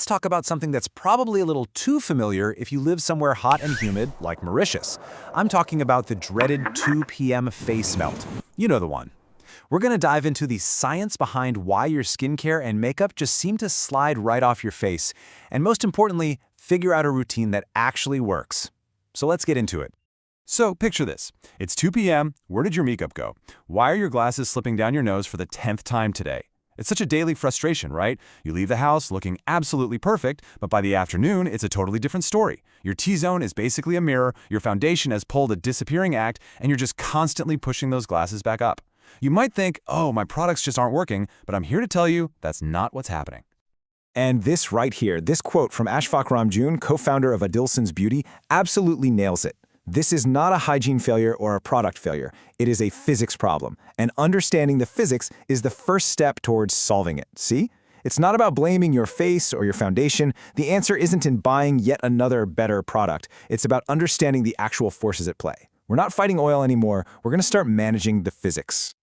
let's talk about something that's probably a little too familiar if you live somewhere hot and humid like Mauritius. I'm talking about the dreaded 2 p.m. face melt. You know the one. We're going to dive into the science behind why your skincare and makeup just seem to slide right off your face, and most importantly, figure out a routine that actually works. So let's get into it. So picture this. It's 2 p.m. Where did your makeup go? Why are your glasses slipping down your nose for the 10th time today? It's such a daily frustration, right? You leave the house looking absolutely perfect, but by the afternoon, it's a totally different story. Your T-zone is basically a mirror, your foundation has pulled a disappearing act, and you're just constantly pushing those glasses back up. You might think, oh, my products just aren't working, but I'm here to tell you that's not what's happening. And this right here, this quote from Ashfaq Ramjaun, co-founder of Adilsons Beauty, absolutely nails it. This is not a hygiene failure or a product failure. It is a physics problem. And understanding the physics is the first step towards solving it. See? It's not about blaming your face or your foundation. The answer isn't in buying yet another better product. It's about understanding the actual forces at play. We're not fighting oil anymore. We're going to start managing the physics.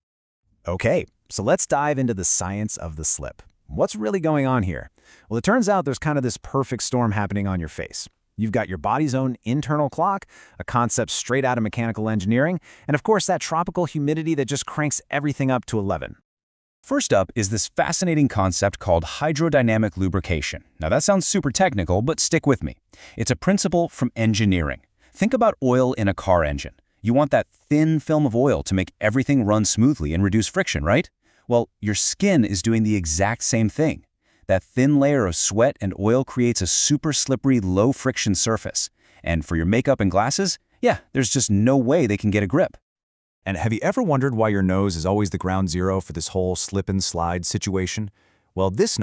Okay, so let's dive into the science of the slip. What's really going on here? Well, it turns out there's kind of this perfect storm happening on your face. You've got your body's own internal clock, a concept straight out of mechanical engineering, and of course that tropical humidity that just cranks everything up to 11. First up is this fascinating concept called hydrodynamic lubrication. Now that sounds super technical, but stick with me. It's a principle from engineering. Think about oil in a car engine. You want that thin film of oil to make everything run smoothly and reduce friction, right? Well, your skin is doing the exact same thing. That thin layer of sweat and oil creates a super slippery, low-friction surface. And for your makeup and glasses, yeah, there's just no way they can get a grip. And have you ever wondered why your nose is always the ground zero for this whole slip and slide situation? Well, this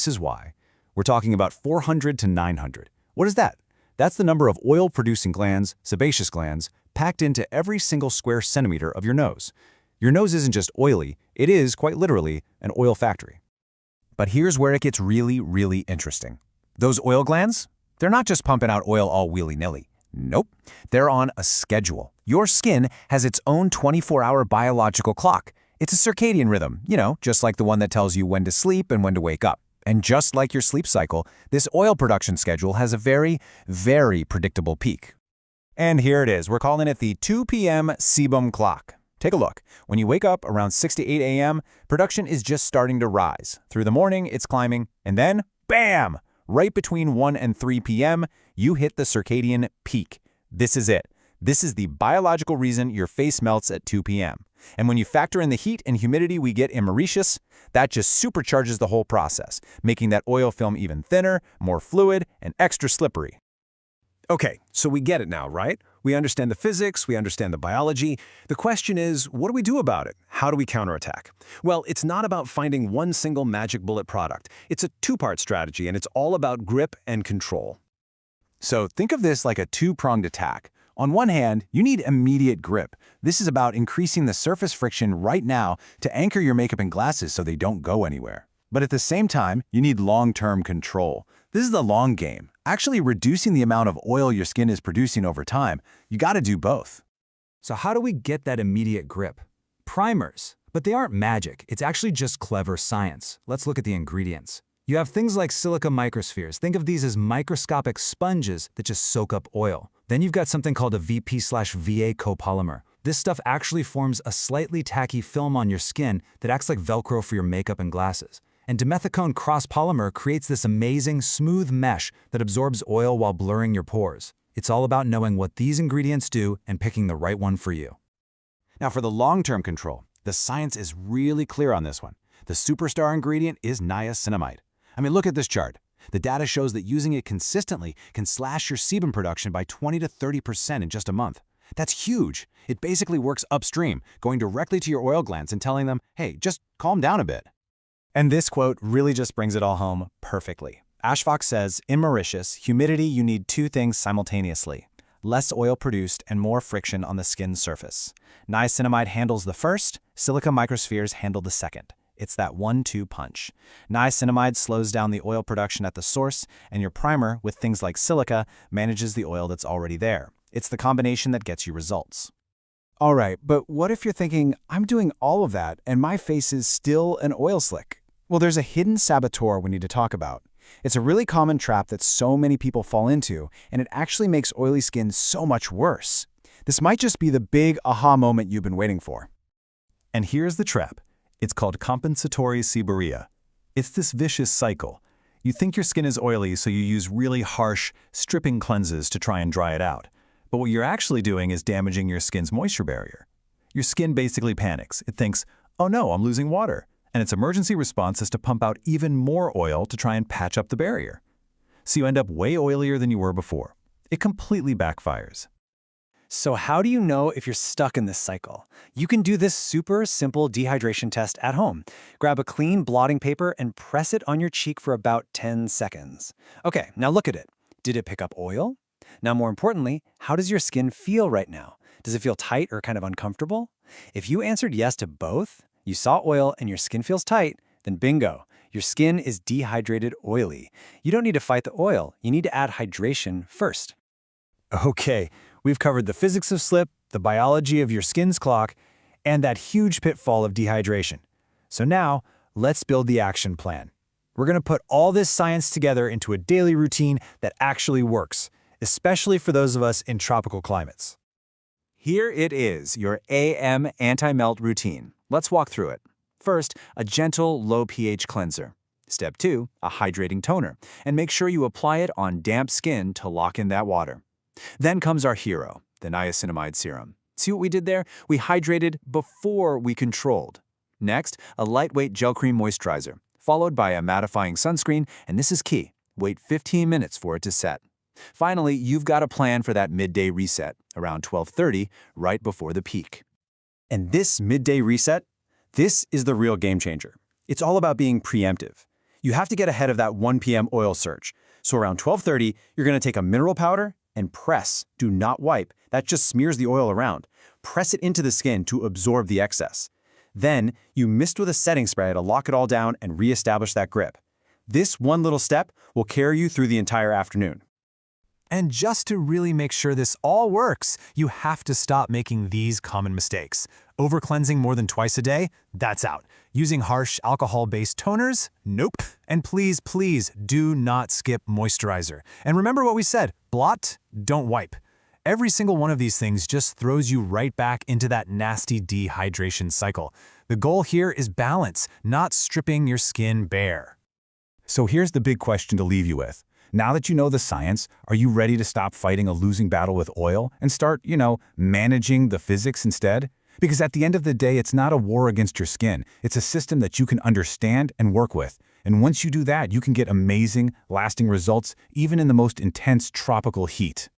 is why. We're talking about 400 to 900. What is that? That's the number of oil-producing glands, sebaceous glands, packed into every single square centimeter of your nose. Your nose isn't just oily, it is, quite literally, an oil factory. But here's where it gets really, really interesting. Those oil glands, they're not just pumping out oil all willy-nilly. Nope, they're on a schedule. Your skin has its own 24-hour biological clock. It's a circadian rhythm, just like the one that tells you when to sleep and when to wake up. And just like your sleep cycle, this oil production schedule has a very, very predictable peak. And here it is. We're calling it the 2 p.m. Sebum clock. Take a look. When you wake up around 6 to 8 a.m., production is just starting to rise. Through the morning, it's climbing, and then, bam! Right between 1 and 3 p.m., you hit the circadian peak. This is it. This is the biological reason your face melts at 2 p.m. And when you factor in the heat and humidity we get in Mauritius, that just supercharges the whole process, making that oil film even thinner, more fluid, and extra slippery. Okay, so we get it now, right? We understand the physics, we understand the biology. The question is, what do we do about it? How do we counterattack? Well, it's not about finding one single magic bullet product. It's a two-part strategy, and it's all about grip and control. So think of this like a two-pronged attack. On one hand, you need immediate grip. This is about increasing the surface friction right now to anchor your makeup and glasses so they don't go anywhere. But at the same time, you need long-term control. This is the long game. Actually reducing the amount of oil your skin is producing over time. You gotta do both. So how do we get that immediate grip? Primers. But they aren't magic. It's actually just clever science. Let's look at the ingredients. You have things like silica microspheres. Think of these as microscopic sponges that just soak up oil. Then you've got something called a VP/VA copolymer. This stuff actually forms a slightly tacky film on your skin that acts like Velcro for your makeup and glasses. And dimethicone cross-polymer creates this amazing, smooth mesh that absorbs oil while blurring your pores. It's all about knowing what these ingredients do and picking the right one for you. Now for the long-term control, the science is really clear on this one. The superstar ingredient is niacinamide. I mean, look at this chart. The data shows that using it consistently can slash your sebum production by 20 to 30% in just a month. That's huge. It basically works upstream, going directly to your oil glands and telling them, hey, just calm down a bit. And this quote really just brings it all home perfectly. Ashfaq says, in Mauritius, humidity, you need two things simultaneously: less oil produced and more friction on the skin's surface. Niacinamide handles the first, silica microspheres handle the second. It's that 1-2 punch. Niacinamide slows down the oil production at the source, and your primer, with things like silica, manages the oil that's already there. It's the combination that gets you results. All right, but what if you're thinking, I'm doing all of that and my face is still an oil slick? Well, there's a hidden saboteur we need to talk about. It's a really common trap that so many people fall into, and it actually makes oily skin so much worse. This might just be the big aha moment you've been waiting for. And here's the trap. It's called compensatory seborrhea. It's this vicious cycle. You think your skin is oily, so you use really harsh, stripping cleanses to try and dry it out. But what you're actually doing is damaging your skin's moisture barrier. Your skin basically panics. It thinks, oh no, I'm losing water. And its emergency response is to pump out even more oil to try and patch up the barrier. So you end up way oilier than you were before. It completely backfires. So how do you know if you're stuck in this cycle? You can do this super simple dehydration test at home. Grab a clean blotting paper and press it on your cheek for about 10 seconds. Okay, now look at it. Did it pick up oil? Now, more importantly, how does your skin feel right now? Does it feel tight or kind of uncomfortable? If you answered yes to both, you saw oil and your skin feels tight, then bingo, your skin is dehydrated oily. You don't need to fight the oil. You need to add hydration first. Okay, we've covered the physics of slip, the biology of your skin's clock, and that huge pitfall of dehydration. So now, let's build the action plan. We're going to put all this science together into a daily routine that actually works, especially for those of us in tropical climates. Here it is, your AM anti-melt routine. Let's walk through it. First, a gentle, low pH cleanser. Step 2, a hydrating toner, and make sure you apply it on damp skin to lock in that water. Then comes our hero, the niacinamide serum. See what we did there? We hydrated before we controlled. Next, a lightweight gel cream moisturizer, followed by a mattifying sunscreen, and this is key. Wait 15 minutes for it to set. Finally, you've got a plan for that midday reset, around 12:30, right before the peak. And this midday reset, this is the real game changer. It's all about being preemptive. You have to get ahead of that 1 p.m. oil surge. So around 12:30, you're going to take a mineral powder and press. Do not wipe. That just smears the oil around. Press it into the skin to absorb the excess. Then, you mist with a setting spray to lock it all down and reestablish that grip. This one little step will carry you through the entire afternoon. And just to really make sure this all works, you have to stop making these common mistakes. Over-cleansing more than twice a day? That's out. Using harsh alcohol-based toners? Nope. And please, please do not skip moisturizer. And remember what we said, blot, don't wipe. Every single one of these things just throws you right back into that nasty dehydration cycle. The goal here is balance, not stripping your skin bare. So here's the big question to leave you with. Now that you know the science, are you ready to stop fighting a losing battle with oil and start, managing the physics instead? Because at the end of the day, it's not a war against your skin. It's a system that you can understand and work with. And once you do that, you can get amazing, lasting results even in the most intense tropical heat.